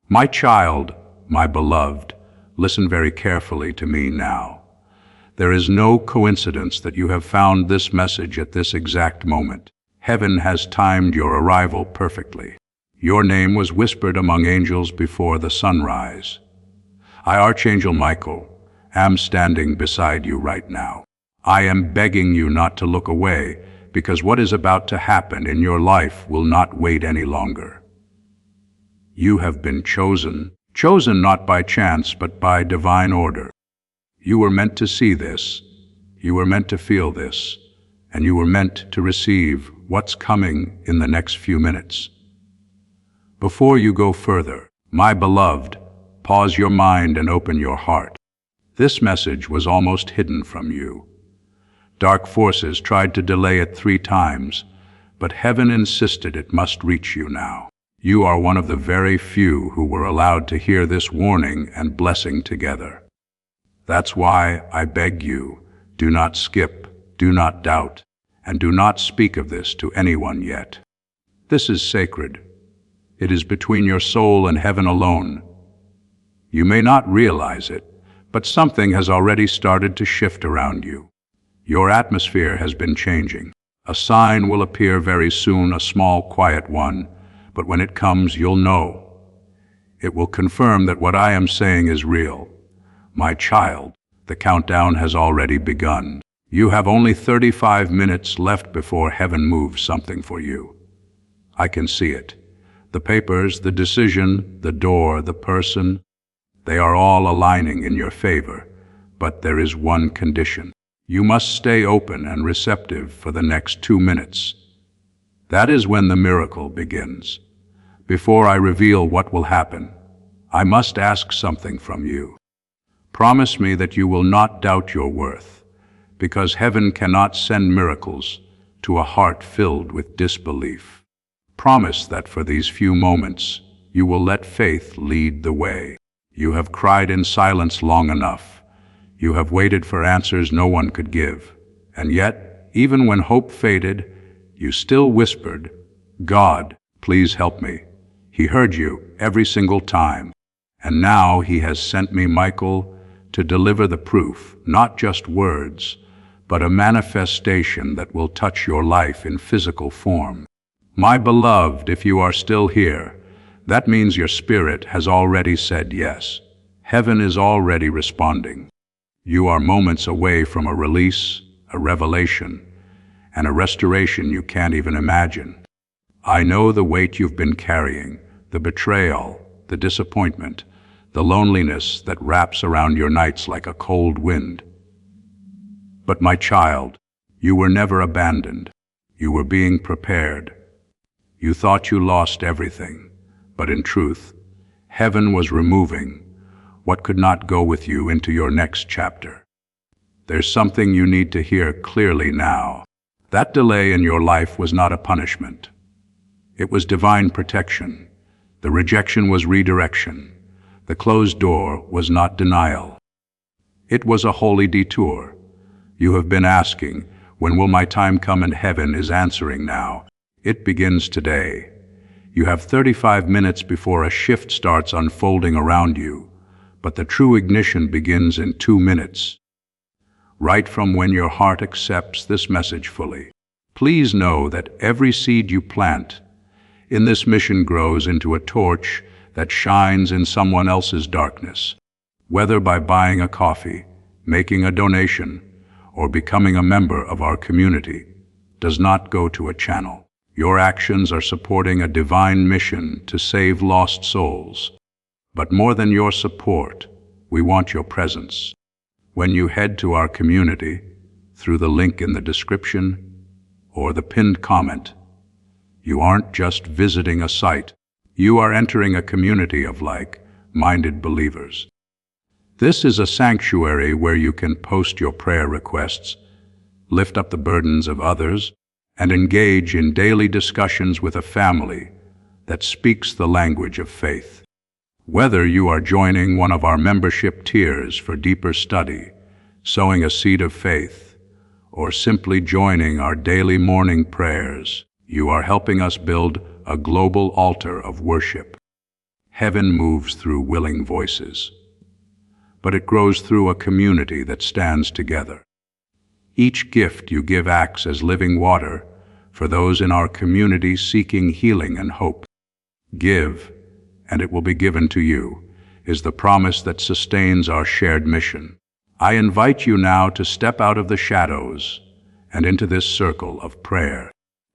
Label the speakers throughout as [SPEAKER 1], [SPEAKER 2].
[SPEAKER 1] My child, my beloved, listen very carefully to me now. There is no coincidence that you have found this message at this exact moment. Heaven has timed your arrival perfectly. Your name was whispered among angels before the sunrise. I, Archangel Michael, am standing beside you right now. I am begging you not to look away, because what is about to happen in your life will not wait any longer. You have been chosen not by chance, but by divine order. You were meant to see this, you were meant to feel this, and you were meant to receive what's coming in the next few minutes. Before you go further, my beloved, pause your mind and open your heart. This message was almost hidden from you. Dark forces tried to delay it 3 times, but heaven insisted it must reach you now. You are one of the very few who were allowed to hear this warning and blessing together. That's why I beg you, do not skip, do not doubt, and do not speak of this to anyone yet. This is sacred. It is between your soul and heaven alone. You may not realize it, but something has already started to shift around you. Your atmosphere has been changing. A sign will appear very soon, a small, quiet one, but when it comes, you'll know. It will confirm that what I am saying is real. My child, the countdown has already begun. You have only 35 minutes left before heaven moves something for you. I can see it. The papers, the decision, the door, the person, they are all aligning in your favor, but there is one condition. You must stay open and receptive for the next 2 minutes. That is when the miracle begins. Before I reveal what will happen, I must ask something from you. Promise me that you will not doubt your worth, because heaven cannot send miracles to a heart filled with disbelief. Promise that for these few moments, you will let faith lead the way. You have cried in silence long enough. You have waited for answers no one could give. And yet, even when hope faded, you still whispered, "God, please help me." He heard you every single time. And now he has sent me, Michael, to deliver the proof, not just words, but a manifestation that will touch your life in physical form. My beloved, if you are still here, that means your spirit has already said yes. Heaven is already responding. You are moments away from a release, a revelation, and a restoration you can't even imagine. I know the weight you've been carrying, the betrayal, the disappointment, the loneliness that wraps around your nights like a cold wind. But my child, you were never abandoned. You were being prepared. You thought you lost everything, but in truth, heaven was removing what could not go with you into your next chapter. There's something you need to hear clearly now. That delay in your life was not a punishment. It was divine protection. The rejection was redirection. The closed door was not denial. It was a holy detour. You have been asking, when will my time come? And heaven is answering now. It begins today. You have 35 minutes before a shift starts unfolding around you, but the true ignition begins in 2 minutes. Right from when your heart accepts this message fully. Please know that every seed you plant in this mission grows into a torch that shines in someone else's darkness. Whether by buying a coffee, making a donation, or becoming a member of our community, does not go to a channel. Your actions are supporting a divine mission to save lost souls. But more than your support, we want your presence. When you head to our community, through the link in the description or the pinned comment, you aren't just visiting a site, you are entering a community of like-minded believers. This is a sanctuary where you can post your prayer requests, lift up the burdens of others, and engage in daily discussions with a family that speaks the language of faith. Whether you are joining one of our membership tiers for deeper study, sowing a seed of faith, or simply joining our daily morning prayers, you are helping us build a global altar of worship. Heaven moves through willing voices, but it grows through a community that stands together. Each gift you give acts as living water for those in our community seeking healing and hope. Give, and it will be given to you, is the promise that sustains our shared mission. I invite you now to step out of the shadows and into this circle of prayer.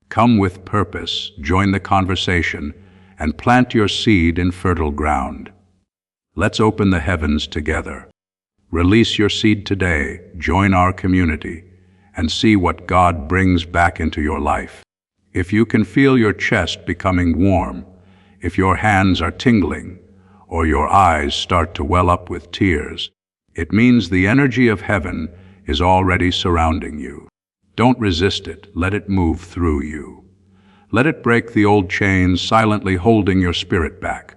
[SPEAKER 1] Come with purpose, join the conversation, and plant your seed in fertile ground. Let's open the heavens together. Release your seed today, join our community, and see what God brings back into your life. If you can feel your chest becoming warm, if your hands are tingling, or your eyes start to well up with tears, it means the energy of heaven is already surrounding you. Don't resist it, let it move through you. Let it break the old chains silently holding your spirit back.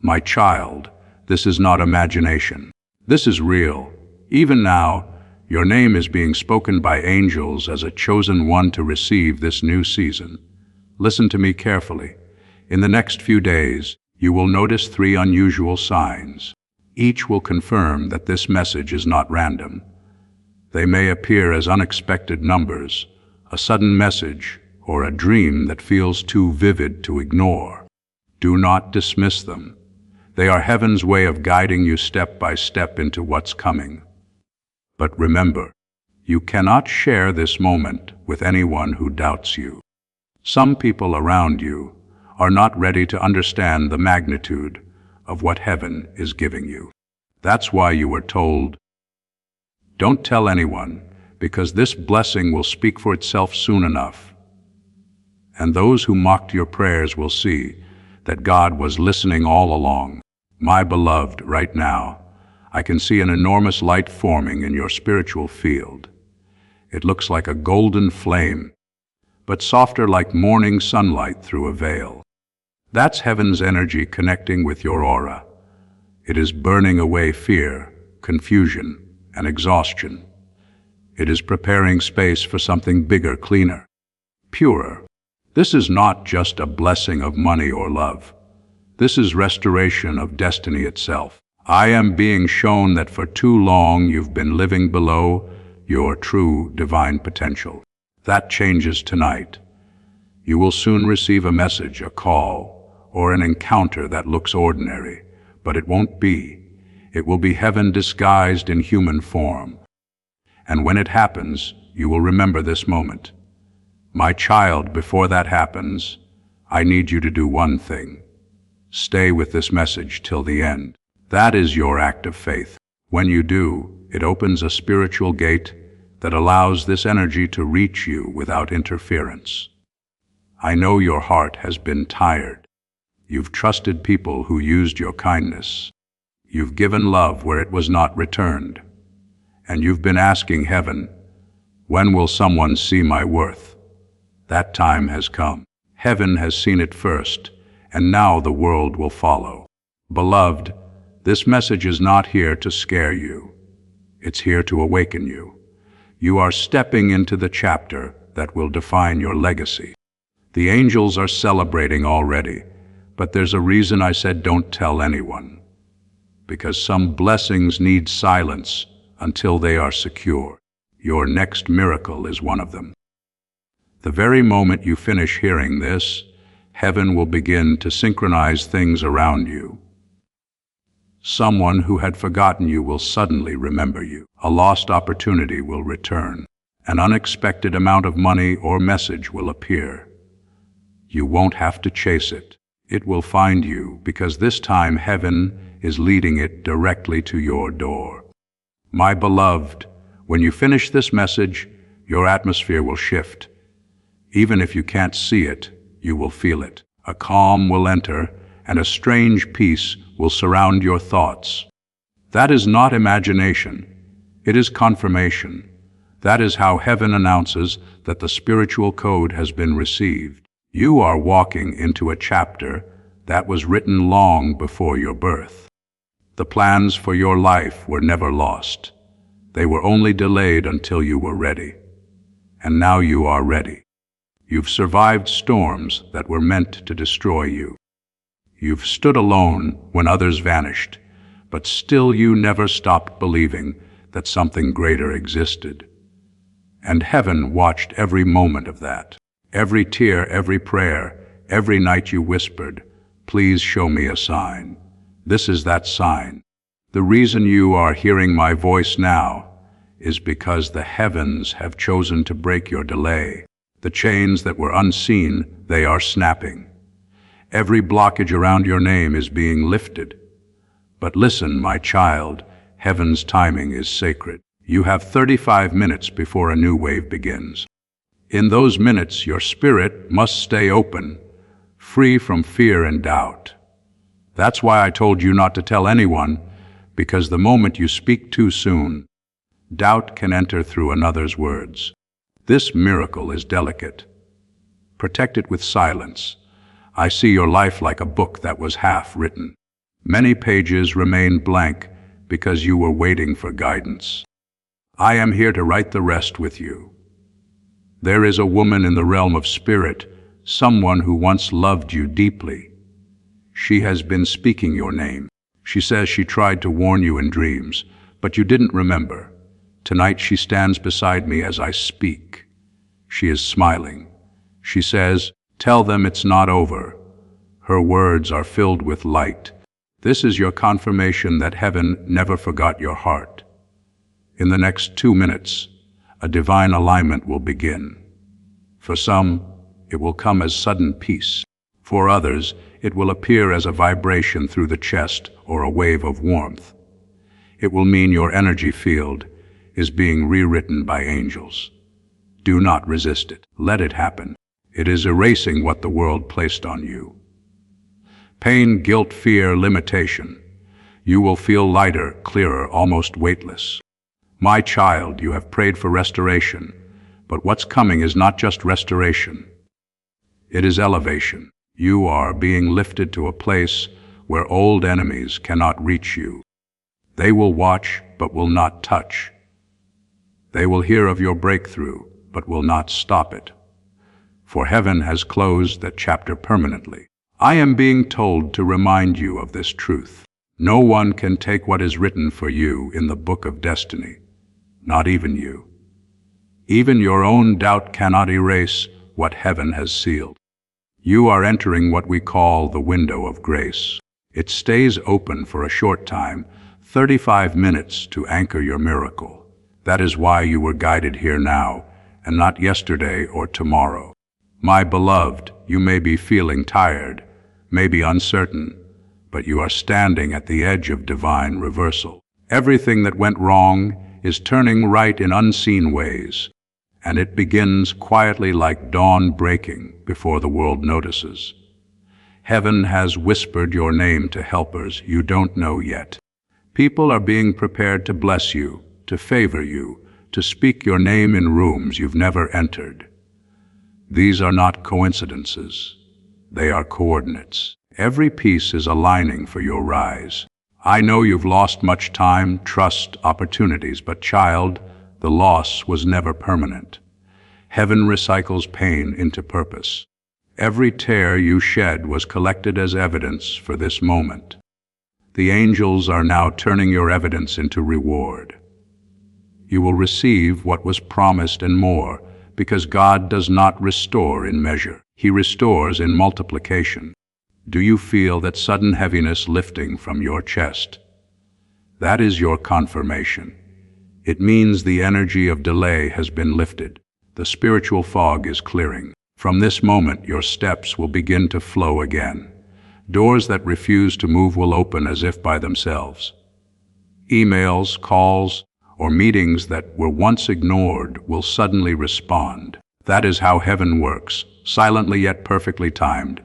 [SPEAKER 1] My child, this is not imagination. This is real. Even now, your name is being spoken by angels as a chosen one to receive this new season. Listen to me carefully. In the next few days, you will notice 3 unusual signs. Each will confirm that this message is not random. They may appear as unexpected numbers, a sudden message, or a dream that feels too vivid to ignore. Do not dismiss them. They are heaven's way of guiding you step by step into what's coming. But remember, you cannot share this moment with anyone who doubts you. Some people around you are not ready to understand the magnitude of what heaven is giving you. That's why you were told, don't tell anyone, because this blessing will speak for itself soon enough. And those who mocked your prayers will see that God was listening all along. My beloved, right now, I can see an enormous light forming in your spiritual field. It looks like a golden flame, but softer like morning sunlight through a veil. That's heaven's energy connecting with your aura. It is burning away fear, confusion, and exhaustion. It is preparing space for something bigger, cleaner, purer. This is not just a blessing of money or love. This is restoration of destiny itself. I am being shown that for too long you've been living below your true divine potential. That changes tonight. You will soon receive a message, a call, or an encounter that looks ordinary, but it won't be. It will be heaven disguised in human form. And when it happens, you will remember this moment. My child, before that happens, I need you to do one thing. Stay with this message till the end. That is your act of faith. When you do, it opens a spiritual gate that allows this energy to reach you without interference. I know your heart has been tired. You've trusted people who used your kindness. You've given love where it was not returned. And you've been asking heaven, when will someone see my worth? That time has come. Heaven has seen it first, and now the world will follow. Beloved, this message is not here to scare you. It's here to awaken you. You are stepping into the chapter that will define your legacy. The angels are celebrating already, but there's a reason I said don't tell anyone. Because some blessings need silence until they are secure. Your next miracle is one of them. The very moment you finish hearing this, heaven will begin to synchronize things around you. Someone who had forgotten you will suddenly remember you. A lost opportunity will return. An unexpected amount of money or message will appear. You won't have to chase it. It will find you because this time heaven is leading it directly to your door. My beloved, when you finish this message, your atmosphere will shift. Even if you can't see it, you will feel it. A calm will enter, and a strange peace will surround your thoughts. That is not imagination. It is confirmation. That is how heaven announces that the spiritual code has been received. You are walking into a chapter that was written long before your birth. The plans for your life were never lost. They were only delayed until you were ready. And now you are ready. You've survived storms that were meant to destroy you. You've stood alone when others vanished, but still you never stopped believing that something greater existed. And heaven watched every moment of that. Every tear, every prayer, every night you whispered, "Please show me a sign." This is that sign. The reason you are hearing my voice now is because the heavens have chosen to break your delay. The chains that were unseen, they are snapping. Every blockage around your name is being lifted. But listen, my child, heaven's timing is sacred. You have 35 minutes before a new wave begins. In those minutes, your spirit must stay open, free from fear and doubt. That's why I told you not to tell anyone, because the moment you speak too soon, doubt can enter through another's words. This miracle is delicate. Protect it with silence. I see your life like a book that was half written. Many pages remain blank because you were waiting for guidance. I am here to write the rest with you. There is a woman in the realm of spirit, someone who once loved you deeply. She has been speaking your name. She says she tried to warn you in dreams, but you didn't remember. Tonight she stands beside me as I speak. She is smiling. She says, "Tell them it's not over." Her words are filled with light. This is your confirmation that heaven never forgot your heart. In the next 2 minutes, a divine alignment will begin. For some, it will come as sudden peace. For others, it will appear as a vibration through the chest or a wave of warmth. It will mean your energy field is being rewritten by angels. Do not resist it. Let it happen. It is erasing what the world placed on you. Pain, guilt, fear, limitation. You will feel lighter, clearer, almost weightless. My child, you have prayed for restoration, but what's coming is not just restoration. It is elevation. You are being lifted to a place where old enemies cannot reach you. They will watch, but will not touch. They will hear of your breakthrough, but will not stop it. For heaven has closed that chapter permanently. I am being told to remind you of this truth. No one can take what is written for you in the book of destiny, not even you. Even your own doubt cannot erase what heaven has sealed. You are entering what we call the window of grace. It stays open for a short time, 35 minutes to anchor your miracle. That is why you were guided here now, and not yesterday or tomorrow. My beloved, you may be feeling tired, maybe uncertain, but you are standing at the edge of divine reversal. Everything that went wrong is turning right in unseen ways, and it begins quietly like dawn breaking before the world notices. Heaven has whispered your name to helpers you don't know yet. People are being prepared to bless you, to favor you, to speak your name in rooms you've never entered. These are not coincidences. They are coordinates. Every piece is aligning for your rise. I know you've lost much time, trust, opportunities, but child, the loss was never permanent. Heaven recycles pain into purpose. Every tear you shed was collected as evidence for this moment. The angels are now turning your evidence into reward. You will receive what was promised and more, because God does not restore in measure. He restores in multiplication. Do you feel that sudden heaviness lifting from your chest? That is your confirmation. It means the energy of delay has been lifted. The spiritual fog is clearing. From this moment, your steps will begin to flow again. Doors that refuse to move will open as if by themselves. Emails, calls, or meetings that were once ignored will suddenly respond. That is how heaven works, silently yet perfectly timed.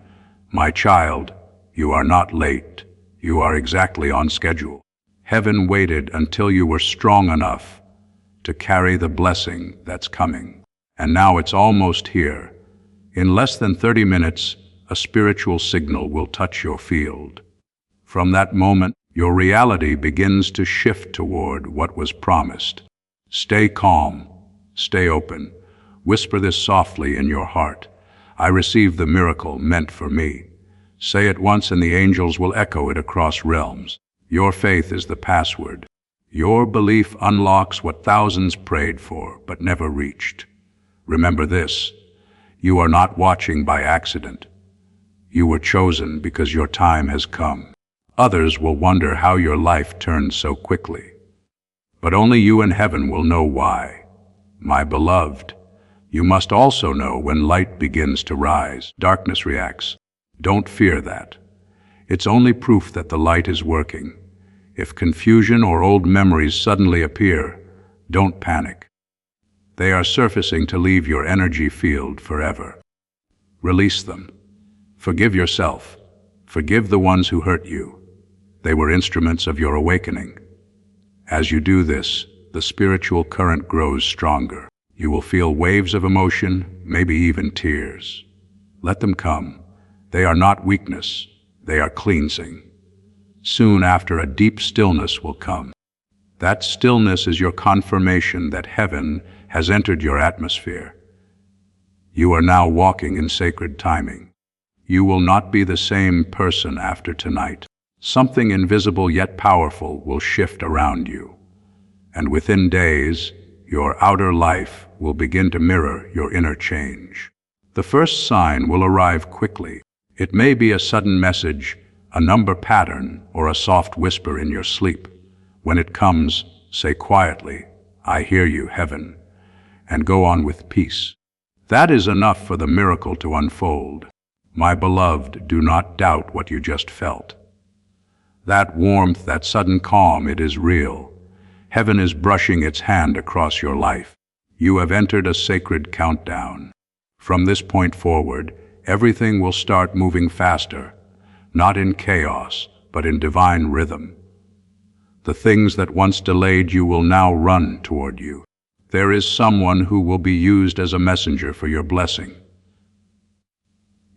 [SPEAKER 1] My child, you are not late. You are exactly on schedule. Heaven waited until you were strong enough to carry the blessing that's coming. And now it's almost here. In less than 30 minutes, a spiritual signal will touch your field. From that moment, your reality begins to shift toward what was promised. Stay calm. Stay open. Whisper this softly in your heart. I receive the miracle meant for me. Say it once and the angels will echo it across realms. Your faith is the password. Your belief unlocks what thousands prayed for but never reached. Remember this: you are not watching by accident. You were chosen because your time has come. Others will wonder how your life turned so quickly. But only you and heaven will know why. My beloved, you must also know when light begins to rise, darkness reacts. Don't fear that. It's only proof that the light is working. If confusion or old memories suddenly appear, don't panic. They are surfacing to leave your energy field forever. Release them. Forgive yourself. Forgive the ones who hurt you. They were instruments of your awakening. As you do this, the spiritual current grows stronger. You will feel waves of emotion, maybe even tears. Let them come. They are not weakness. They are cleansing. Soon after, a deep stillness will come. That stillness is your confirmation that heaven has entered your atmosphere. You are now walking in sacred timing. You will not be the same person after tonight. Something invisible yet powerful will shift around you. And within days, your outer life will begin to mirror your inner change. The first sign will arrive quickly. It may be a sudden message, a number pattern, or a soft whisper in your sleep. When it comes, say quietly, "I hear you, heaven," and go on with peace. That is enough for the miracle to unfold. My beloved, do not doubt what you just felt. That warmth, that sudden calm, it is real. Heaven is brushing its hand across your life. You have entered a sacred countdown. From this point forward, everything will start moving faster, not in chaos, but in divine rhythm. The things that once delayed you will now run toward you. There is someone who will be used as a messenger for your blessing.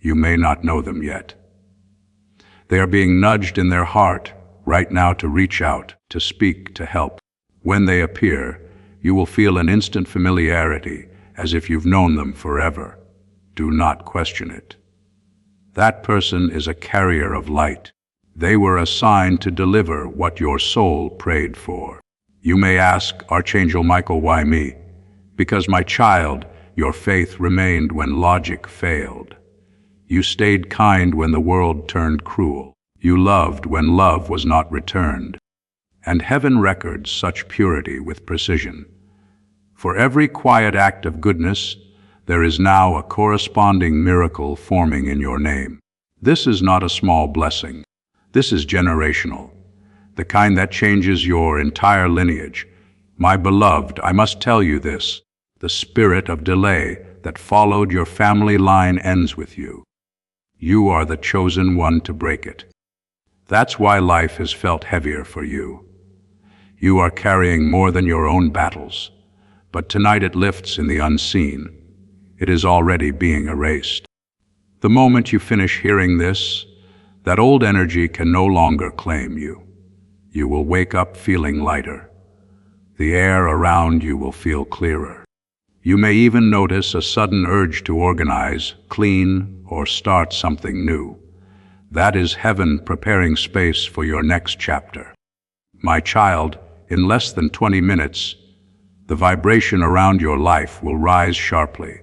[SPEAKER 1] You may not know them yet. They are being nudged in their heart right now to reach out, to speak, to help. When they appear, you will feel an instant familiarity, as if you've known them forever. Do not question it. That person is a carrier of light. They were assigned to deliver what your soul prayed for. You may ask, Archangel Michael, why me? Because, my child, your faith remained when logic failed. You stayed kind when the world turned cruel. You loved when love was not returned. And heaven records such purity with precision. For every quiet act of goodness, there is now a corresponding miracle forming in your name. This is not a small blessing. This is generational, the kind that changes your entire lineage. My beloved, I must tell you this: the spirit of delay that followed your family line ends with you. You are the chosen one to break it. That's why life has felt heavier for you. You are carrying more than your own battles, but tonight it lifts in the unseen. It is already being erased. The moment you finish hearing this, that old energy can no longer claim you. You will wake up feeling lighter. The air around you will feel clearer. You may even notice a sudden urge to organize, clean, or start something new. That is heaven preparing space for your next chapter. My child, in less than 20 minutes, the vibration around your life will rise sharply.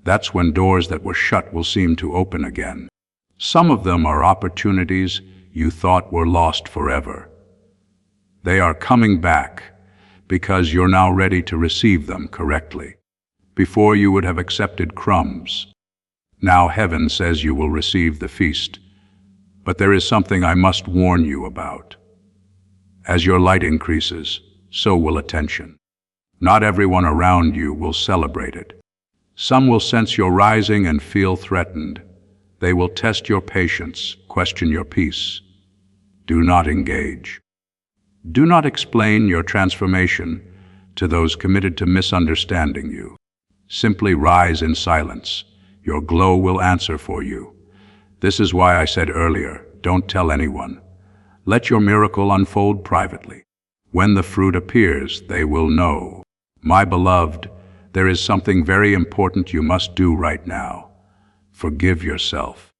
[SPEAKER 1] That's when doors that were shut will seem to open again. Some of them are opportunities you thought were lost forever. They are coming back because you're now ready to receive them correctly. Before, you would have accepted crumbs. Now heaven says you will receive the feast. But there is something I must warn you about. As your light increases, so will attention. Not everyone around you will celebrate it. Some will sense your rising and feel threatened. They will test your patience, question your peace. Do not engage. Do not explain your transformation to those committed to misunderstanding you. Simply rise in silence. Your glow will answer for you. This is why I said earlier, don't tell anyone. Let your miracle unfold privately. When the fruit appears, they will know. My beloved, there is something very important you must do right now. Forgive yourself.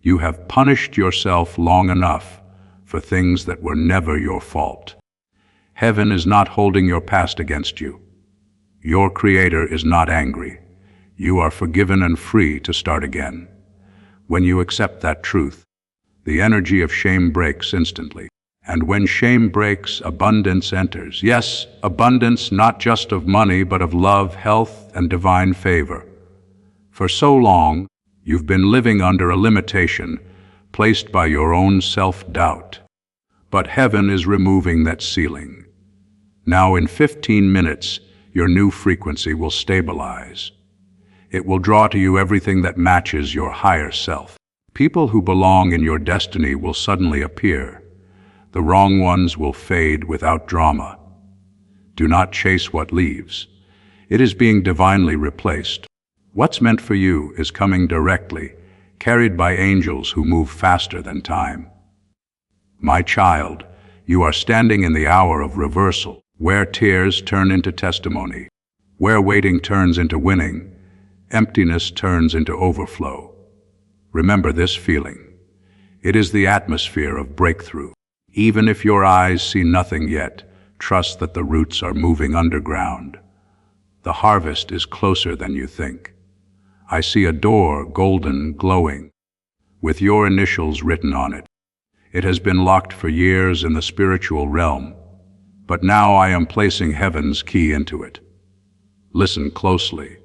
[SPEAKER 1] You have punished yourself long enough for things that were never your fault. Heaven is not holding your past against you. Your Creator is not angry. You are forgiven and free to start again. When you accept that truth, the energy of shame breaks instantly. And when shame breaks, abundance enters. Yes, abundance not just of money, but of love, health, and divine favor. For so long, you've been living under a limitation placed by your own self-doubt. But heaven is removing that ceiling. Now in 15 minutes, your new frequency will stabilize. It will draw to you everything that matches your higher self. People who belong in your destiny will suddenly appear. The wrong ones will fade without drama. Do not chase what leaves. It is being divinely replaced. What's meant for you is coming directly, carried by angels who move faster than time. My child, you are standing in the hour of reversal, where tears turn into testimony, where waiting turns into winning, emptiness turns into overflow. Remember this feeling. It is the atmosphere of breakthrough. Even if your eyes see nothing yet, trust that the roots are moving underground. The harvest is closer than you think. I see a door, golden, glowing, with your initials written on it. It has been locked for years in the spiritual realm, but now I am placing heaven's key into it. Listen closely.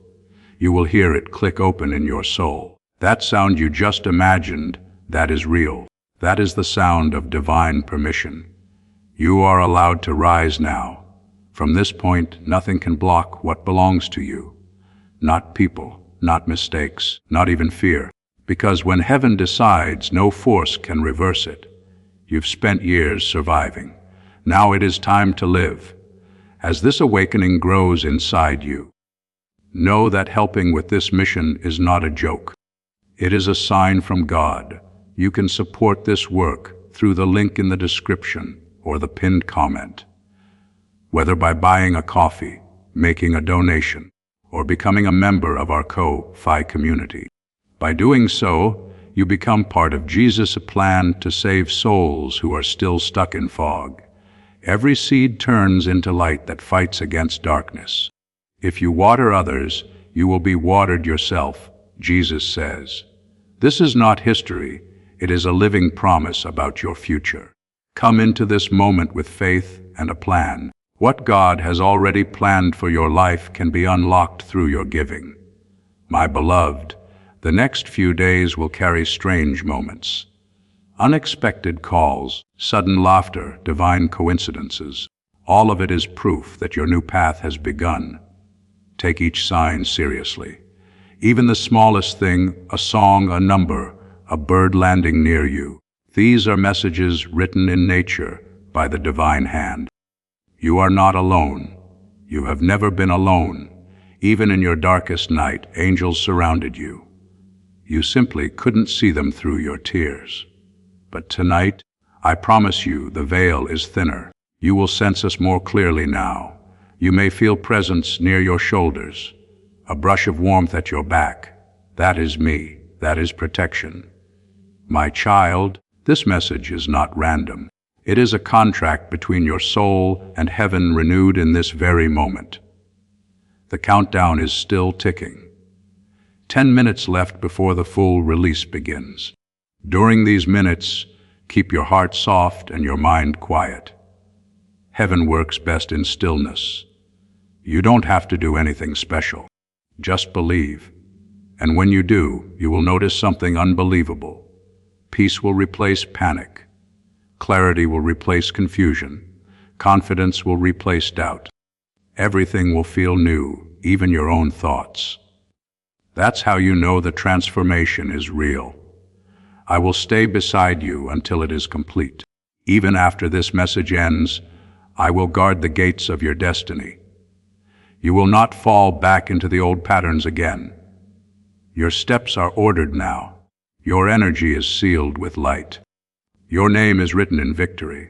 [SPEAKER 1] You will hear it click open in your soul. That sound you just imagined, that is real. That is the sound of divine permission. You are allowed to rise now. From this point, nothing can block what belongs to you. Not people, not mistakes, not even fear. Because when heaven decides, no force can reverse it. You've spent years surviving. Now it is time to live. As this awakening grows inside you, know that helping with this mission is not a joke. It is a sign from God. You can support this work through the link in the description or the pinned comment. Whether by buying a coffee, making a donation, or becoming a member of our Ko-Fi community. By doing so, you become part of Jesus' plan to save souls who are still stuck in fog. Every seed turns into light that fights against darkness. If you water others, you will be watered yourself, Jesus says. This is not history. It is a living promise about your future. Come into this moment with faith and a plan. What God has already planned for your life can be unlocked through your giving. My beloved, the next few days will carry strange moments. Unexpected calls, sudden laughter, divine coincidences. All of it is proof that your new path has begun. Take each sign seriously. Even the smallest thing, a song, a number, a bird landing near you. These are messages written in nature by the divine hand. You are not alone. You have never been alone. Even in your darkest night, angels surrounded you. You simply couldn't see them through your tears. But tonight, I promise you, the veil is thinner. You will sense us more clearly now. You may feel presence near your shoulders, a brush of warmth at your back. That is me. That is protection. My child, this message is not random. It is a contract between your soul and heaven renewed in this very moment. The countdown is still ticking. 10 minutes left before the full release begins. During these minutes, keep your heart soft and your mind quiet. Heaven works best in stillness. You don't have to do anything special. Just believe. And when you do, you will notice something unbelievable. Peace will replace panic. Clarity will replace confusion. Confidence will replace doubt. Everything will feel new, even your own thoughts. That's how you know the transformation is real. I will stay beside you until it is complete. Even after this message ends, I will guard the gates of your destiny. You will not fall back into the old patterns again. Your steps are ordered now. Your energy is sealed with light. Your name is written in victory.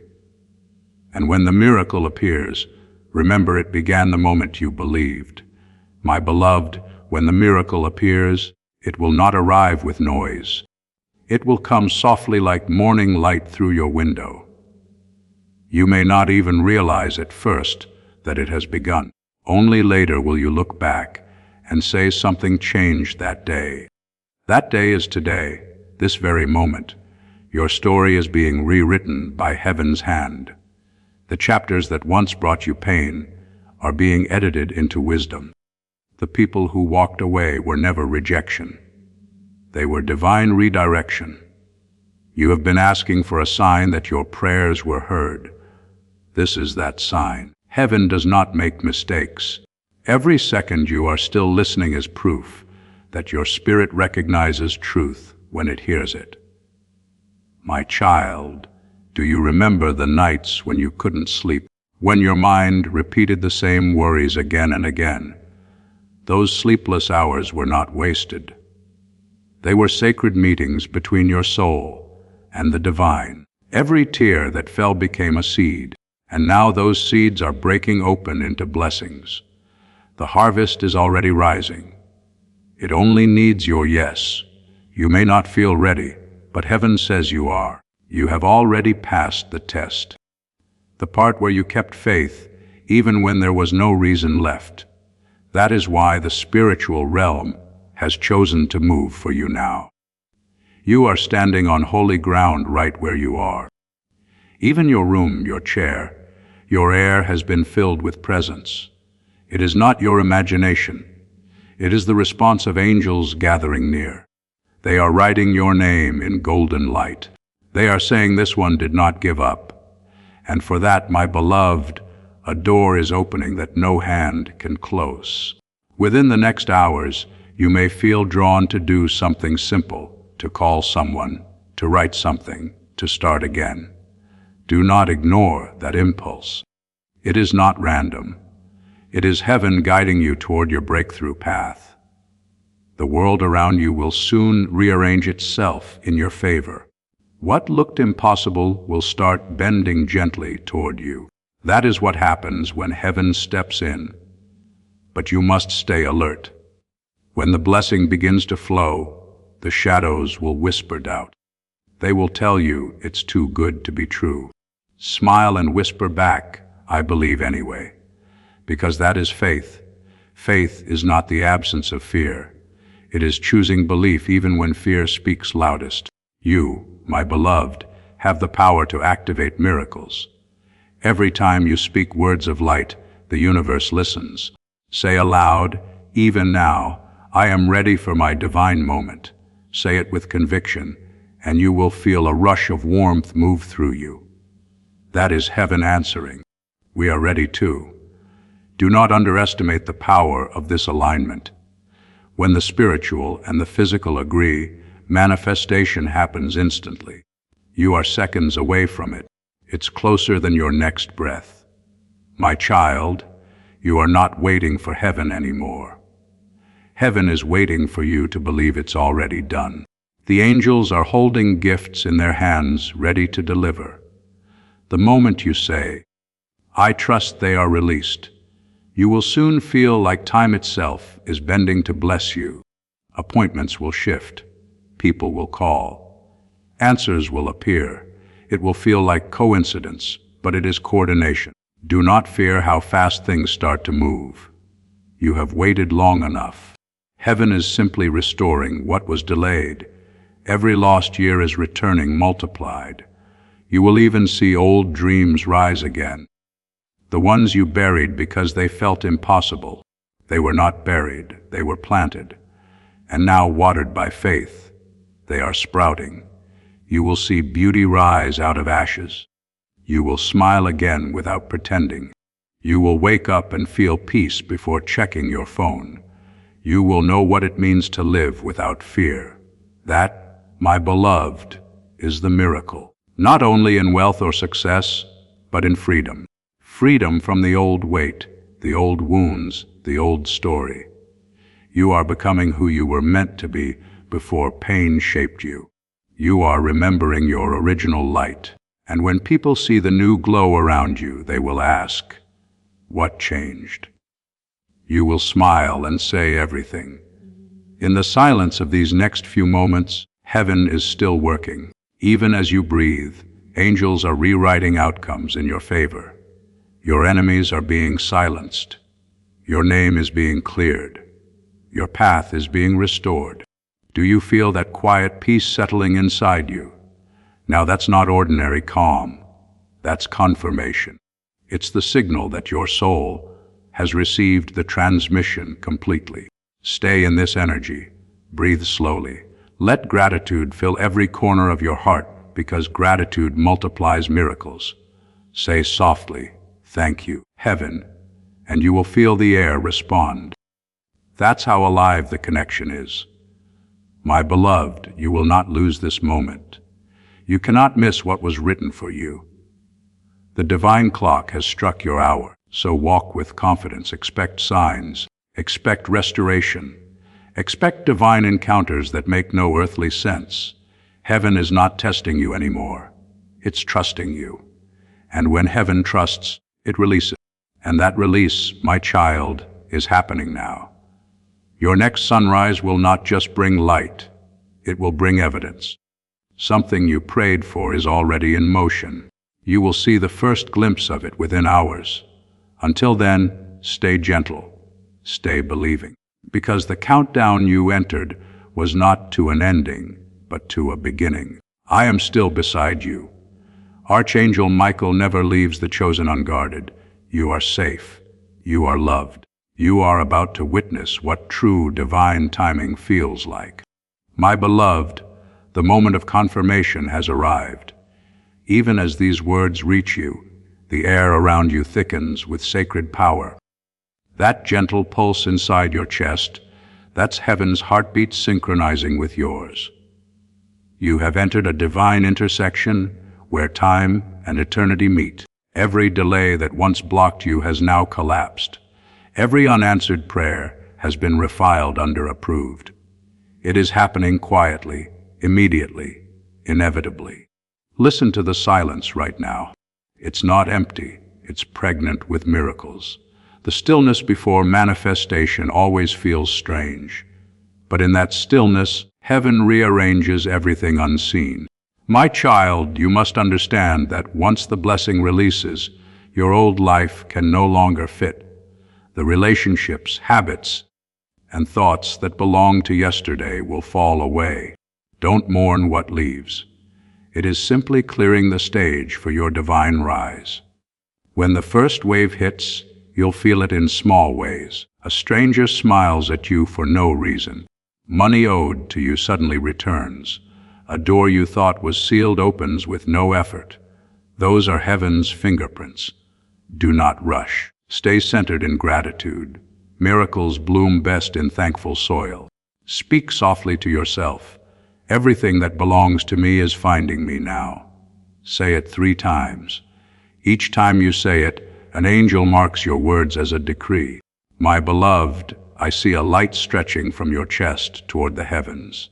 [SPEAKER 1] And when the miracle appears, remember it began the moment you believed. My beloved, when the miracle appears, it will not arrive with noise. It will come softly like morning light through your window. You may not even realize at first that it has begun. Only later will you look back and say something changed that day. That day is today, this very moment. Your story is being rewritten by heaven's hand. The chapters that once brought you pain are being edited into wisdom. The people who walked away were never rejection. They were divine redirection. You have been asking for a sign that your prayers were heard. This is that sign. Heaven does not make mistakes. Every second you are still listening is proof that your spirit recognizes truth when it hears it. My child, do you remember the nights when you couldn't sleep, when your mind repeated the same worries again and again? Those sleepless hours were not wasted. They were sacred meetings between your soul and the divine. Every tear that fell became a seed, and now those seeds are breaking open into blessings. The harvest is already rising. It only needs your yes. You may not feel ready, but heaven says you are. You have already passed the test. The part where you kept faith, even when there was no reason left. That is why the spiritual realm has chosen to move for you now. You are standing on holy ground right where you are. Even your room, your chair, your air has been filled with presence. It is not your imagination. It is the response of angels gathering near. They are writing your name in golden light. They are saying this one did not give up. And for that, my beloved, a door is opening that no hand can close. Within the next hours, you may feel drawn to do something simple, to call someone, to write something, to start again. Do not ignore that impulse. It is not random. It is heaven guiding you toward your breakthrough path. The world around you will soon rearrange itself in your favor. What looked impossible will start bending gently toward you. That is what happens when heaven steps in. But you must stay alert. When the blessing begins to flow, the shadows will whisper doubt. They will tell you it's too good to be true. Smile and whisper back, I believe anyway. Because that is faith. Faith is not the absence of fear. It is choosing belief even when fear speaks loudest. You, my beloved, have the power to activate miracles. Every time you speak words of light, the universe listens. Say aloud, even now, I am ready for my divine moment. Say it with conviction, and you will feel a rush of warmth move through you. That is heaven answering. We are ready too. Do not underestimate the power of this alignment. When the spiritual and the physical agree, manifestation happens instantly. You are seconds away from it. It's closer than your next breath. My child, you are not waiting for heaven anymore. Heaven is waiting for you to believe it's already done. The angels are holding gifts in their hands, ready to deliver. The moment you say, I trust they are released, you will soon feel like time itself is bending to bless you. Appointments will shift. People will call. Answers will appear. It will feel like coincidence, but it is coordination. Do not fear how fast things start to move. You have waited long enough. Heaven is simply restoring what was delayed. Every lost year is returning multiplied. You will even see old dreams rise again. The ones you buried because they felt impossible. They were not buried, they were planted. And now watered by faith, they are sprouting. You will see beauty rise out of ashes. You will smile again without pretending. You will wake up and feel peace before checking your phone. You will know what it means to live without fear. That, my beloved, is the miracle. Not only in wealth or success, but in freedom. Freedom from the old weight, the old wounds, the old story. You are becoming who you were meant to be before pain shaped you. You are remembering your original light. And when people see the new glow around you, they will ask, what changed? You will smile and say everything. In the silence of these next few moments, Heaven is still working. Even as you breathe, angels are rewriting outcomes in your favor. Your enemies are being silenced. Your name is being cleared. Your path is being restored. Do you feel that quiet peace settling inside you? Now that's not ordinary calm. That's confirmation. It's the signal that your soul has received the transmission completely. Stay in this energy. Breathe slowly. Let gratitude fill every corner of your heart, because gratitude multiplies miracles. Say softly, "Thank you, Heaven," and you will feel the air respond. That's how alive the connection is. My beloved, you will not lose this moment. You cannot miss what was written for you. The divine clock has struck your hour, so walk with confidence. Expect signs, expect restoration, expect divine encounters that make no earthly sense. Heaven is not testing you anymore. It's trusting you. And when heaven trusts, it releases. And that release, my child, is happening now. Your next sunrise will not just bring light, it will bring evidence. Something you prayed for is already in motion. You will see the first glimpse of it within hours. Until then, stay gentle, stay believing. Because the countdown you entered was not to an ending, but to a beginning. I am still beside you. Archangel Michael never leaves the chosen unguarded. You are safe. You are loved. You are about to witness what true divine timing feels like. My beloved, the moment of confirmation has arrived. Even as these words reach you, the air around you thickens with sacred power. That gentle pulse inside your chest, that's heaven's heartbeat synchronizing with yours. You have entered a divine intersection where time and eternity meet. Every delay that once blocked you has now collapsed. Every unanswered prayer has been refiled under approved. It is happening quietly, immediately, inevitably. Listen to the silence right now. It's not empty, it's pregnant with miracles. The stillness before manifestation always feels strange. But in that stillness, heaven rearranges everything unseen. My child, you must understand that once the blessing releases, your old life can no longer fit. The relationships, habits, and thoughts that belong to yesterday will fall away. Don't mourn what leaves. It is simply clearing the stage for your divine rise. When the first wave hits, you'll feel it in small ways. A stranger smiles at you for no reason. Money owed to you suddenly returns. A door you thought was sealed opens with no effort. Those are heaven's fingerprints. Do not rush. Stay centered in gratitude. Miracles bloom best in thankful soil. Speak softly to yourself. Everything that belongs to me is finding me now. Say it 3 times. Each time you say it, an angel marks your words as a decree. My beloved, I see a light stretching from your chest toward the heavens.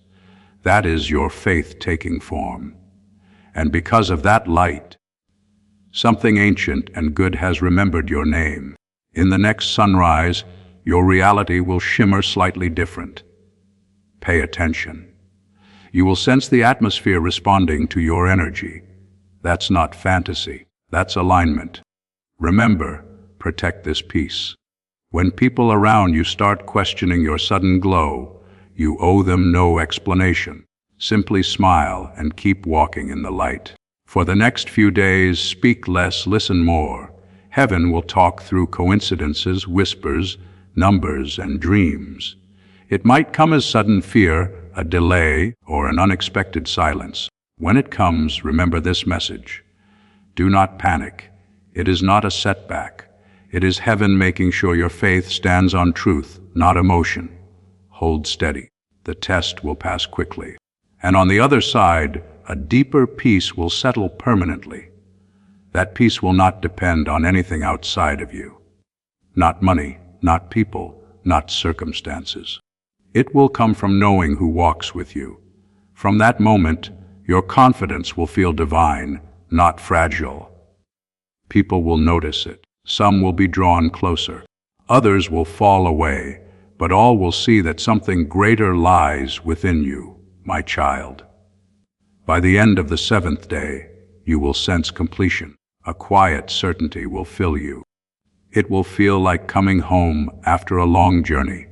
[SPEAKER 1] That is your faith taking form. And because of that light, something ancient and good has remembered your name. In the next sunrise, your reality will shimmer slightly different. Pay attention. You will sense the atmosphere responding to your energy. That's not fantasy. That's alignment. Remember, protect this peace. When people around you start questioning your sudden glow, you owe them no explanation. Simply smile and keep walking in the light. For the next few days, speak less, listen more. Heaven will talk through coincidences, whispers, numbers, and dreams. It might come as sudden fear, a delay, or an unexpected silence. When it comes, remember this message. Do not panic. It is not a setback. It is heaven making sure your faith stands on truth, not emotion. Hold steady. The test will pass quickly. And on the other side, a deeper peace will settle permanently. That peace will not depend on anything outside of you. Not money, not people, not circumstances. It will come from knowing who walks with you. From that moment, your confidence will feel divine, not fragile. People will notice it. Some will be drawn closer. Others will fall away, but all will see that something greater lies within you, my child. By the end of the seventh day, you will sense completion. A quiet certainty will fill you. It will feel like coming home after a long journey,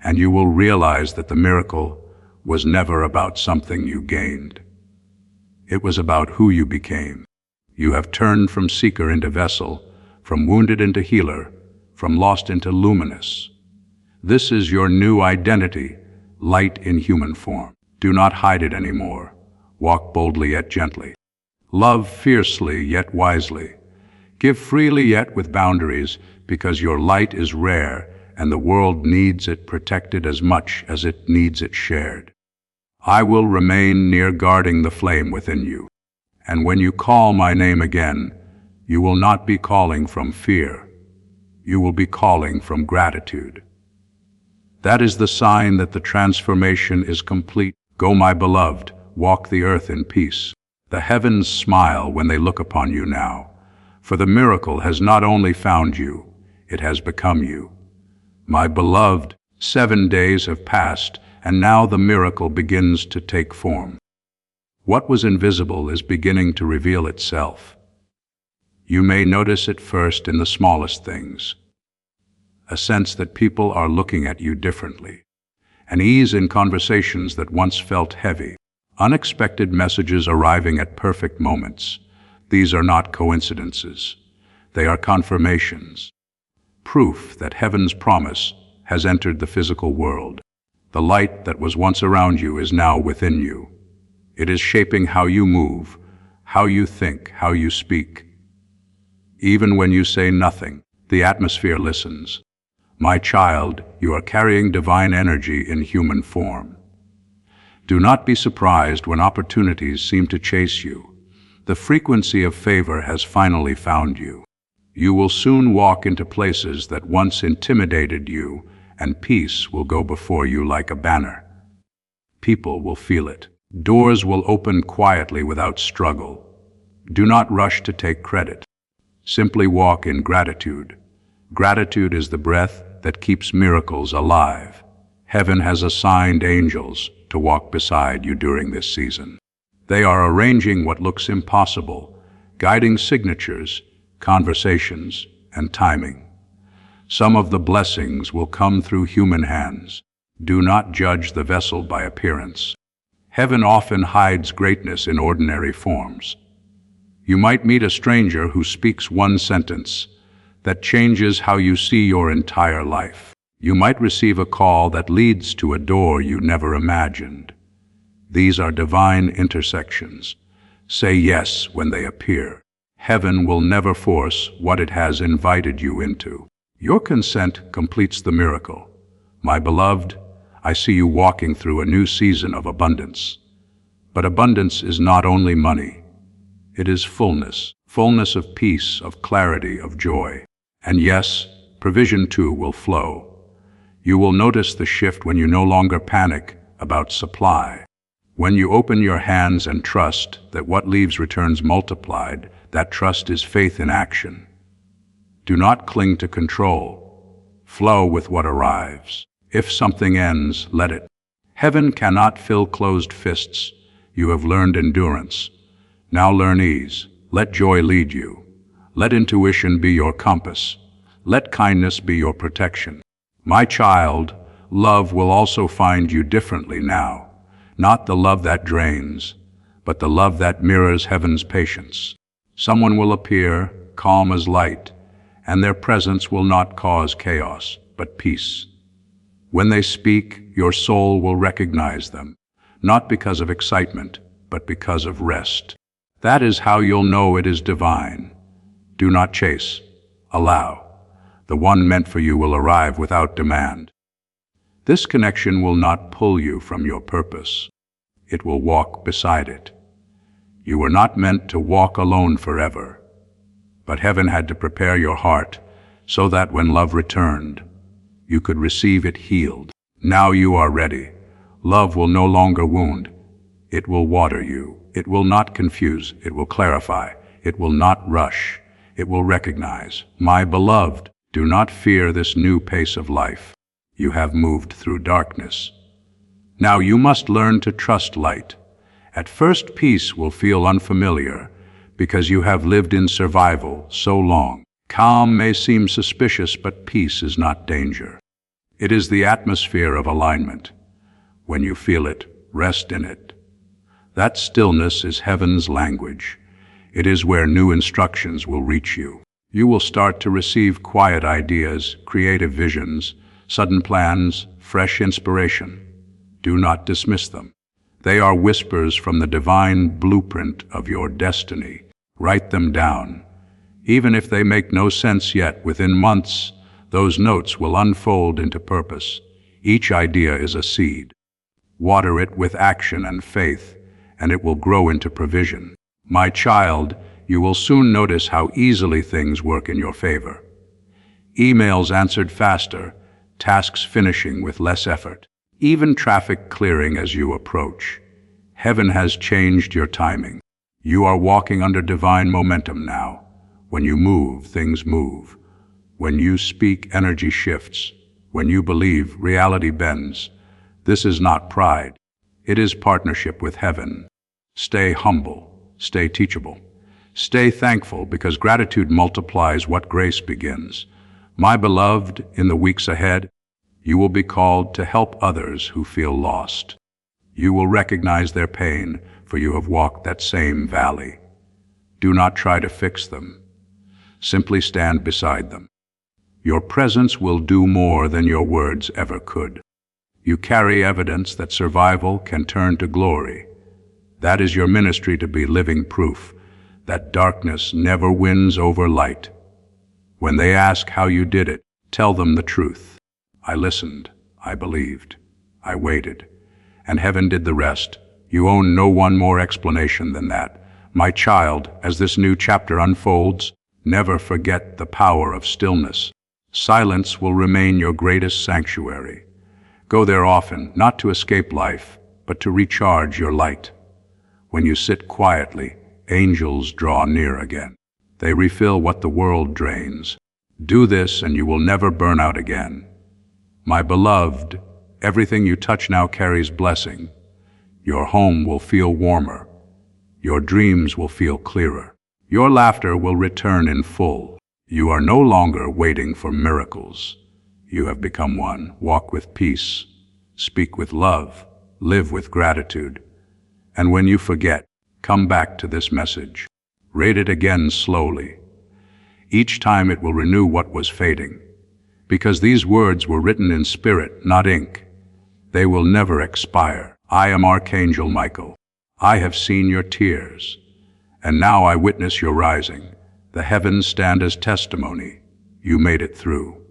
[SPEAKER 1] and you will realize that the miracle was never about something you gained. It was about who you became. You have turned from seeker into vessel, from wounded into healer, from lost into luminous. This is your new identity, light in human form. Do not hide it anymore. Walk boldly yet gently. Love fiercely yet wisely. Give freely yet with boundaries, because your light is rare and the world needs it protected as much as it needs it shared. I will remain near guarding the flame within you, and when you call my name again, you will not be calling from fear. You will be calling from gratitude. That is the sign that the transformation is complete. Go, my beloved, walk the earth in peace. The heavens smile when they look upon you now, for the miracle has not only found you, it has become you. My beloved, 7 days have passed, and now the miracle begins to take form. What was invisible is beginning to reveal itself. You may notice it first in the smallest things. A sense that people are looking at you differently. An ease in conversations that once felt heavy. Unexpected messages arriving at perfect moments. These are not coincidences. They are confirmations. Proof that heaven's promise has entered the physical world. The light that was once around you is now within you. It is shaping how you move, how you think, how you speak. Even when you say nothing, the atmosphere listens. My child, you are carrying divine energy in human form. Do not be surprised when opportunities seem to chase you. The frequency of favor has finally found you. You will soon walk into places that once intimidated you, and peace will go before you like a banner. People will feel it. Doors will open quietly without struggle. Do not rush to take credit. Simply walk in gratitude. Gratitude is the breath that keeps miracles alive. Heaven has assigned angels to walk beside you during this season. They are arranging what looks impossible, guiding signatures, conversations, and timing. Some of the blessings will come through human hands. Do not judge the vessel by appearance. Heaven often hides greatness in ordinary forms. You might meet a stranger who speaks one sentence that changes how you see your entire life. You might receive a call that leads to a door you never imagined. These are divine intersections. Say yes when they appear. Heaven will never force what it has invited you into. Your consent completes the miracle. My beloved, I see you walking through a new season of abundance. But abundance is not only money. It is fullness, fullness of peace, of clarity, of joy. And yes, provision too will flow. You will notice the shift when you no longer panic about supply. When you open your hands and trust that what leaves returns multiplied, that trust is faith in action. Do not cling to control. Flow with what arrives. If something ends, let it. Heaven cannot fill closed fists. You have learned endurance. Now learn ease. Let joy lead you. Let intuition be your compass. Let kindness be your protection. My child, love will also find you differently now. Not the love that drains, but the love that mirrors heaven's patience. Someone will appear, calm as light, and their presence will not cause chaos, but peace. When they speak, your soul will recognize them, not because of excitement, but because of rest. That is how you'll know it is divine. Do not chase. Allow. The one meant for you will arrive without demand. This connection will not pull you from your purpose. It will walk beside it. You were not meant to walk alone forever, but heaven had to prepare your heart so that when love returned, you could receive it healed. Now you are ready. Love will no longer wound. It will water you. It will not confuse. It will clarify. It will not rush. It will recognize. My beloved, do not fear this new pace of life. You have moved through darkness. Now you must learn to trust light, At first, peace will feel unfamiliar because you have lived in survival so long. Calm may seem suspicious, but peace is not danger. It is the atmosphere of alignment. When you feel it, rest in it. That stillness is heaven's language. It is where new instructions will reach you. You will start to receive quiet ideas, creative visions, sudden plans, fresh inspiration. Do not dismiss them. They are whispers from the divine blueprint of your destiny. Write them down. Even if they make no sense yet, within months, those notes will unfold into purpose. Each idea is a seed. Water it with action and faith, and it will grow into provision. My child, you will soon notice how easily things work in your favor. Emails answered faster, tasks finishing with less effort, even traffic clearing as you approach. Heaven has changed your timing. You are walking under divine momentum now. When you move, things move. When you speak, energy shifts. When you believe, reality bends. This is not pride. It is partnership with heaven. Stay humble. Stay teachable. Stay thankful, because gratitude multiplies what grace begins. My beloved, in the weeks ahead, you will be called to help others who feel lost. You will recognize their pain, for you have walked that same valley. Do not try to fix them. Simply stand beside them. Your presence will do more than your words ever could. You carry evidence that survival can turn to glory. That is your ministry, to be living proof that darkness never wins over light. When they ask how you did it, tell them the truth. I listened, I believed, I waited, and heaven did the rest. You own no one more explanation than that. My child, as this new chapter unfolds, never forget the power of stillness. Silence will remain your greatest sanctuary. Go there often, not to escape life, but to recharge your light. When you sit quietly, angels draw near again. They refill what the world drains. Do this and you will never burn out again. My beloved, everything you touch now carries blessing. Your home will feel warmer. Your dreams will feel clearer. Your laughter will return in full. You are no longer waiting for miracles. You have become one. Walk with peace. Speak with love. Live with gratitude. And when you forget, come back to this message. Read it again slowly. Each time it will renew what was fading. Because these words were written in spirit, not ink. They will never expire. I am Archangel Michael. I have seen your tears. And now I witness your rising. The heavens stand as testimony. You made it through.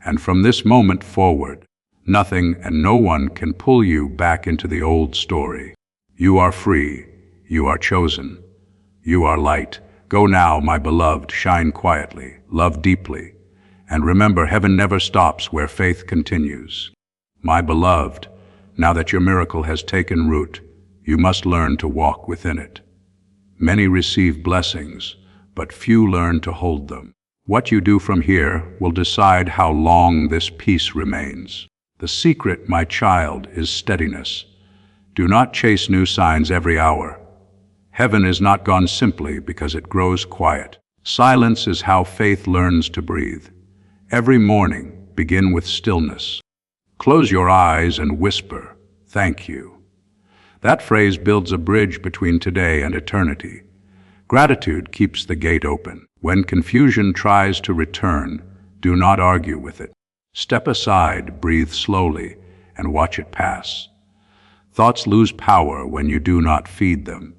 [SPEAKER 1] And from this moment forward, nothing and no one can pull you back into the old story. You are free. You are chosen. You are light. Go now, my beloved, shine quietly, love deeply, and remember, heaven never stops where faith continues. My beloved, now that your miracle has taken root, you must learn to walk within it. Many receive blessings, but few learn to hold them. What you do from here will decide how long this peace remains. The secret, my child, is steadiness. Do not chase new signs every hour. Heaven is not gone simply because it grows quiet. Silence is how faith learns to breathe. Every morning, begin with stillness. Close your eyes and whisper, "Thank you." That phrase builds a bridge between today and eternity. Gratitude keeps the gate open. When confusion tries to return, do not argue with it. Step aside, breathe slowly, and watch it pass. Thoughts lose power when you do not feed them.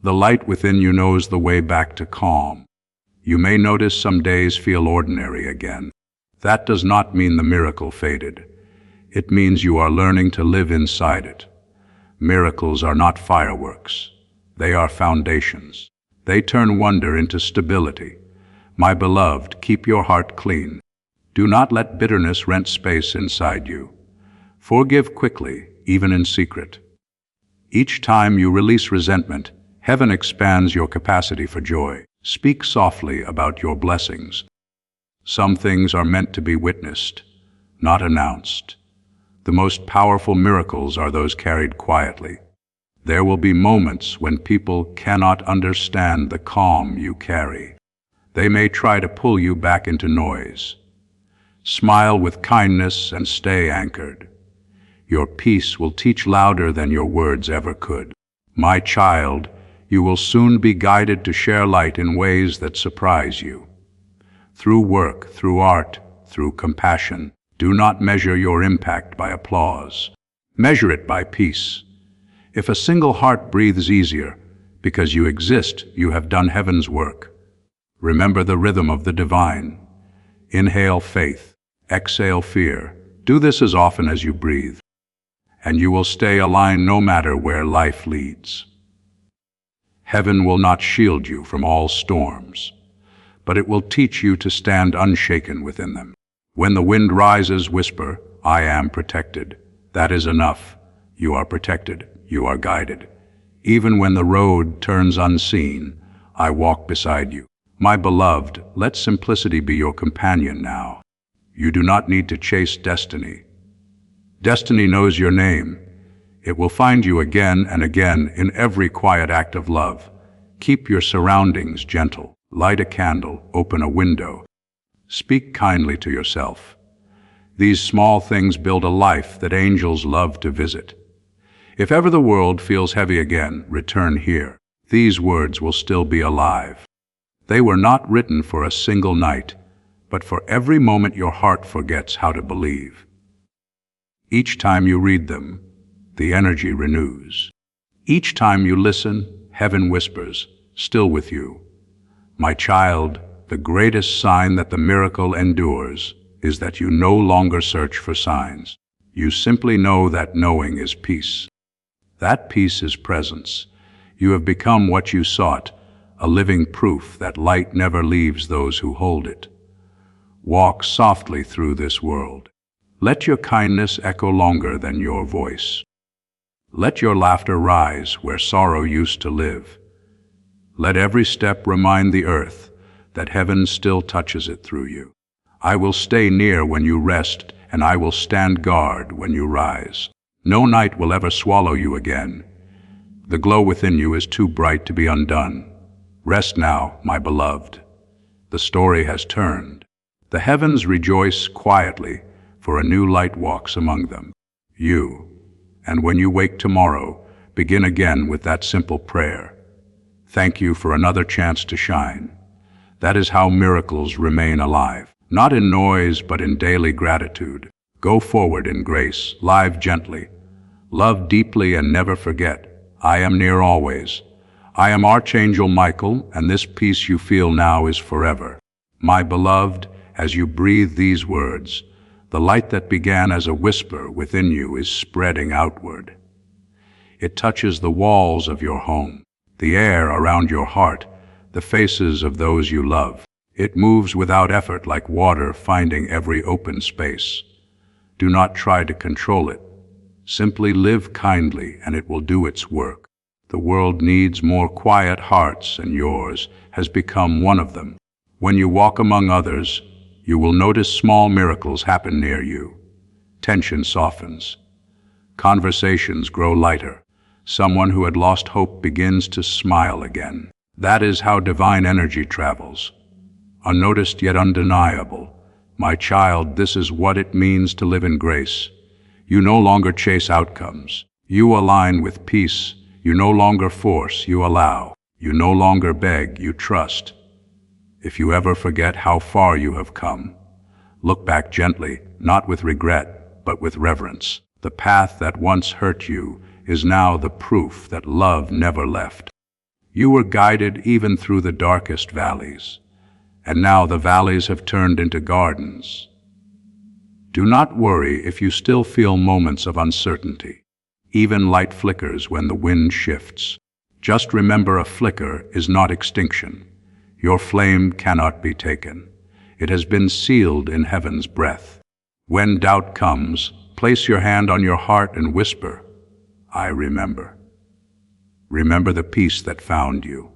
[SPEAKER 1] The light within you knows the way back to calm. You may notice some days feel ordinary again. That does not mean the miracle faded. It means you are learning to live inside it. Miracles are not fireworks. They are foundations. They turn wonder into stability. My beloved, keep your heart clean. Do not let bitterness rent space inside you. Forgive quickly, even in secret. Each time you release resentment, heaven expands your capacity for joy. Speak softly about your blessings. Some things are meant to be witnessed, not announced. The most powerful miracles are those carried quietly. There will be moments when people cannot understand the calm you carry. They may try to pull you back into noise. Smile with kindness and stay anchored. Your peace will teach louder than your words ever could. My child, you will soon be guided to share light in ways that surprise you. Through work, through art, through compassion. Do not measure your impact by applause. Measure it by peace. If a single heart breathes easier, because you exist, you have done heaven's work. Remember the rhythm of the divine. Inhale faith, exhale fear. Do this as often as you breathe, and you will stay aligned no matter where life leads. Heaven will not shield you from all storms, but it will teach you to stand unshaken within them. When the wind rises, whisper, "I am protected." That is enough. You are protected. You are guided. Even when the road turns unseen, I walk beside you. My beloved, let simplicity be your companion now. You do not need to chase destiny. Destiny knows your name. It will find you again and again in every quiet act of love. Keep your surroundings gentle. Light a candle, open a window. Speak kindly to yourself. These small things build a life that angels love to visit. If ever the world feels heavy again, return here. These words will still be alive. They were not written for a single night, but for every moment your heart forgets how to believe. Each time you read them, the energy renews. Each time you listen, heaven whispers, "Still with you." My child, the greatest sign that the miracle endures is that you no longer search for signs. You simply know that knowing is peace. That peace is presence. You have become what you sought, a living proof that light never leaves those who hold it. Walk softly through this world. Let your kindness echo longer than your voice. Let your laughter rise where sorrow used to live. Let every step remind the earth that heaven still touches it through you. I will stay near when you rest, and I will stand guard when you rise. No night will ever swallow you again. The glow within you is too bright to be undone. Rest now, my beloved. The story has turned. The heavens rejoice quietly, for a new light walks among them. You. And when you wake tomorrow, begin again with that simple prayer. Thank you for another chance to shine. That is how miracles remain alive. Not in noise, but in daily gratitude. Go forward in grace, live gently. Love deeply and never forget, I am near always. I am Archangel Michael, and this peace you feel now is forever. My beloved, as you breathe these words, the light that began as a whisper within you is spreading outward. It touches the walls of your home, the air around your heart, the faces of those you love. It moves without effort like water finding every open space. Do not try to control it. Simply live kindly and it will do its work. The world needs more quiet hearts, and yours has become one of them. When you walk among others, you will notice small miracles happen near you. Tension softens. Conversations grow lighter. Someone who had lost hope begins to smile again. That is how divine energy travels. Unnoticed yet undeniable. My child, this is what it means to live in grace. You no longer chase outcomes. You align with peace. You no longer force, you allow. You no longer beg, you trust. If you ever forget how far you have come, look back gently, not with regret, but with reverence. The path that once hurt you is now the proof that love never left. You were guided even through the darkest valleys, and now the valleys have turned into gardens. Do not worry if you still feel moments of uncertainty. Even light flickers when the wind shifts. Just remember, a flicker is not extinction. Your flame cannot be taken. It has been sealed in heaven's breath. When doubt comes, place your hand on your heart and whisper, I remember. Remember the peace that found you.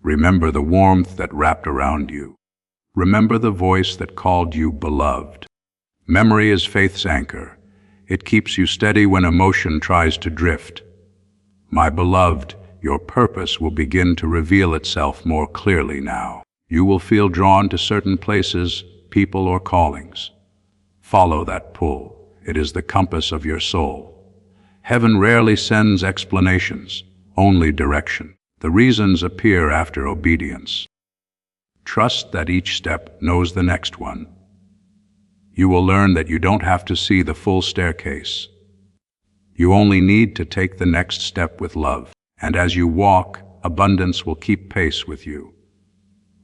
[SPEAKER 1] Remember the warmth that wrapped around you. Remember the voice that called you beloved. Memory is faith's anchor. It keeps you steady when emotion tries to drift. My beloved, your purpose will begin to reveal itself more clearly now. You will feel drawn to certain places, people, or callings. Follow that pull. It is the compass of your soul. Heaven rarely sends explanations, only direction. The reasons appear after obedience. Trust that each step knows the next one. You will learn that you don't have to see the full staircase. You only need to take the next step with love. And as you walk, abundance will keep pace with you.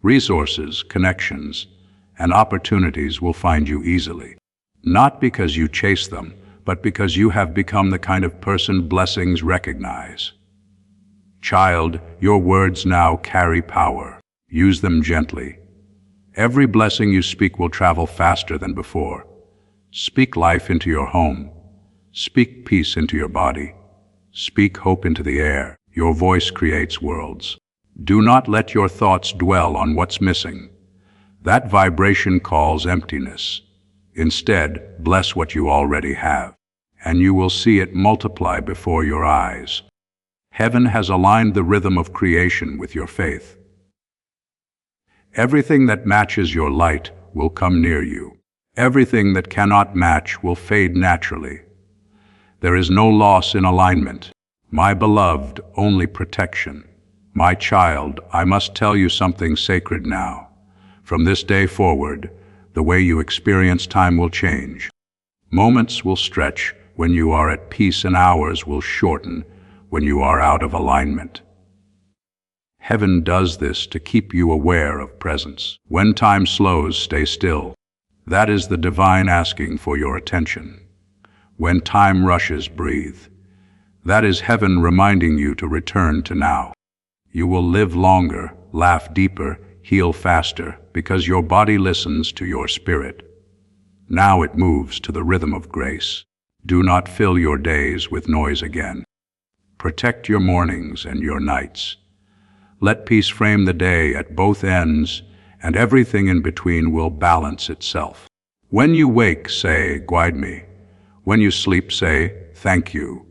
[SPEAKER 1] Resources, connections, and opportunities will find you easily. Not because you chase them, but because you have become the kind of person blessings recognize. Child, your words now carry power. Use them gently. Every blessing you speak will travel faster than before. Speak life into your home. Speak peace into your body. Speak hope into the air. Your voice creates worlds. Do not let your thoughts dwell on what's missing. That vibration calls emptiness. Instead, bless what you already have, and you will see it multiply before your eyes. Heaven has aligned the rhythm of creation with your faith. Everything that matches your light will come near you. Everything that cannot match will fade naturally. There is no loss in alignment. My beloved, only protection. My child, I must tell you something sacred now. From this day forward, the way you experience time will change. Moments will stretch when you are at peace, and hours will shorten when you are out of alignment. Heaven does this to keep you aware of presence. When time slows, stay still. That is the divine asking for your attention. When time rushes, breathe. That is heaven reminding you to return to now. You will live longer, laugh deeper, heal faster, because your body listens to your spirit. Now it moves to the rhythm of grace. Do not fill your days with noise again. Protect your mornings and your nights. Let peace frame the day at both ends, and everything in between will balance itself. When you wake, say, "Guide me." When you sleep, say, "Thank you."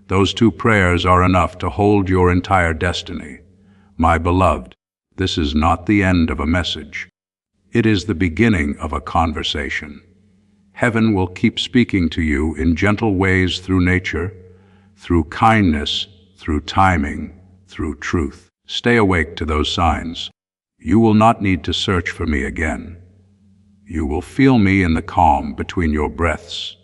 [SPEAKER 1] Those two prayers are enough to hold your entire destiny. My beloved, this is not the end of a message. It is the beginning of a conversation. Heaven will keep speaking to you in gentle ways through nature, through kindness, through timing, through truth. Stay awake to those signs. You will not need to search for me again. You will feel me in the calm between your breaths.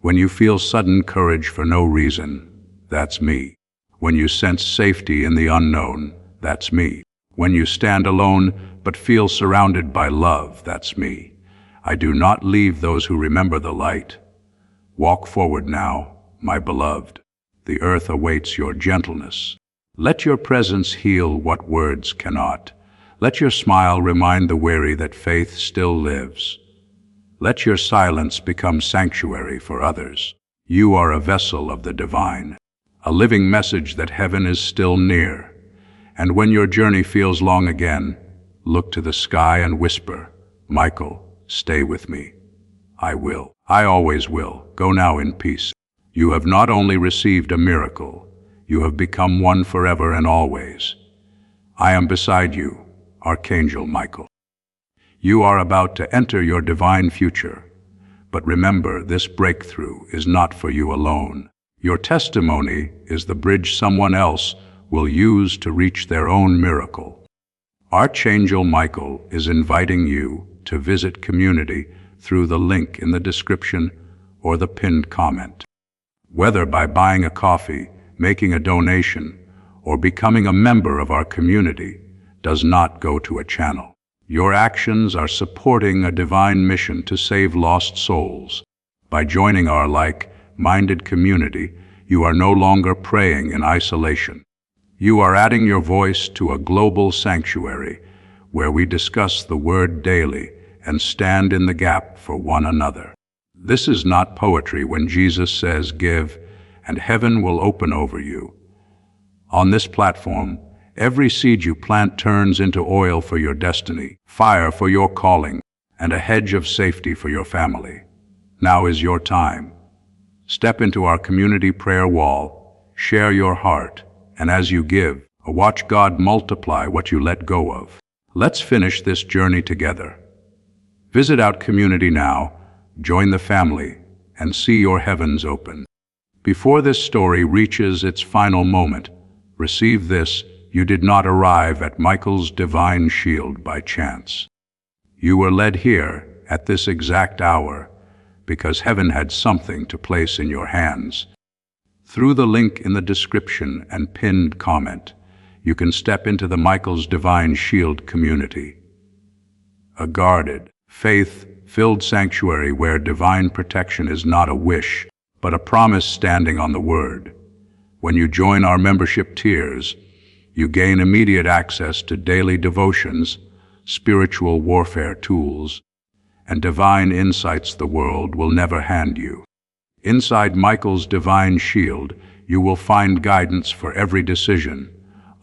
[SPEAKER 1] When you feel sudden courage for no reason, that's me. When you sense safety in the unknown, that's me. When you stand alone but feel surrounded by love, that's me. I do not leave those who remember the light. Walk forward now, my beloved. The earth awaits your gentleness. Let your presence heal what words cannot. Let your smile remind the weary that faith still lives. Let your silence become sanctuary for others. You are a vessel of the divine, a living message that heaven is still near. And when your journey feels long again, look to the sky and whisper, "Michael, stay with me." I will. I always will. Go now in peace. You have not only received a miracle, you have become one forever and always. I am beside you, Archangel Michael. You are about to enter your divine future. But remember, this breakthrough is not for you alone. Your testimony is the bridge someone else will use to reach their own miracle. Archangel Michael is inviting you to visit community through the link in the description or the pinned comment. Whether by buying a coffee, making a donation, or becoming a member of our community, does not go to a channel. Your actions are supporting a divine mission to save lost souls. By joining our like-minded community, you are no longer praying in isolation. You are adding your voice to a global sanctuary where we discuss the word daily and stand in the gap for one another. This is not poetry when Jesus says, "Give, and heaven will open over you." On this platform, every seed you plant turns into oil for your destiny, fire for your calling, and a hedge of safety for your family. Now is your time. Step into our community prayer wall, share your heart, and as you give, watch God multiply what you let go of. Let's finish this journey together. Visit Out Community now, join the family, and see your heavens open. Before this story reaches its final moment, receive this: you did not arrive at Michael's divine shield by chance. You were led here at this exact hour because heaven had something to place in your hands. Through the link in the description and pinned comment, you can step into the Michael's Divine Shield community, a guarded, faith-filled sanctuary where divine protection is not a wish, but a promise standing on the Word. When you join our membership tiers, you gain immediate access to daily devotions, spiritual warfare tools, and divine insights the world will never hand you. Inside Michael's Divine Shield, you will find guidance for every decision,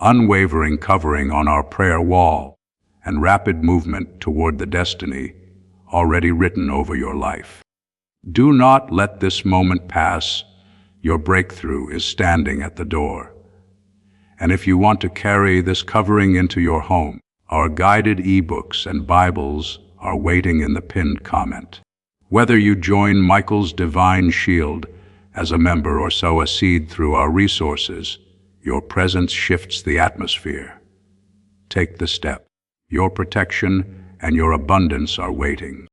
[SPEAKER 1] unwavering covering on our prayer wall, and rapid movement toward the destiny already written over your life. Do not let this moment pass. Your breakthrough is standing at the door. And if you want to carry this covering into your home, our guided ebooks and Bibles are waiting in the pinned comment. Whether you join Michael's Divine Shield as a member or sow a seed through our resources, your presence shifts the atmosphere. Take the step. Your protection and your abundance are waiting.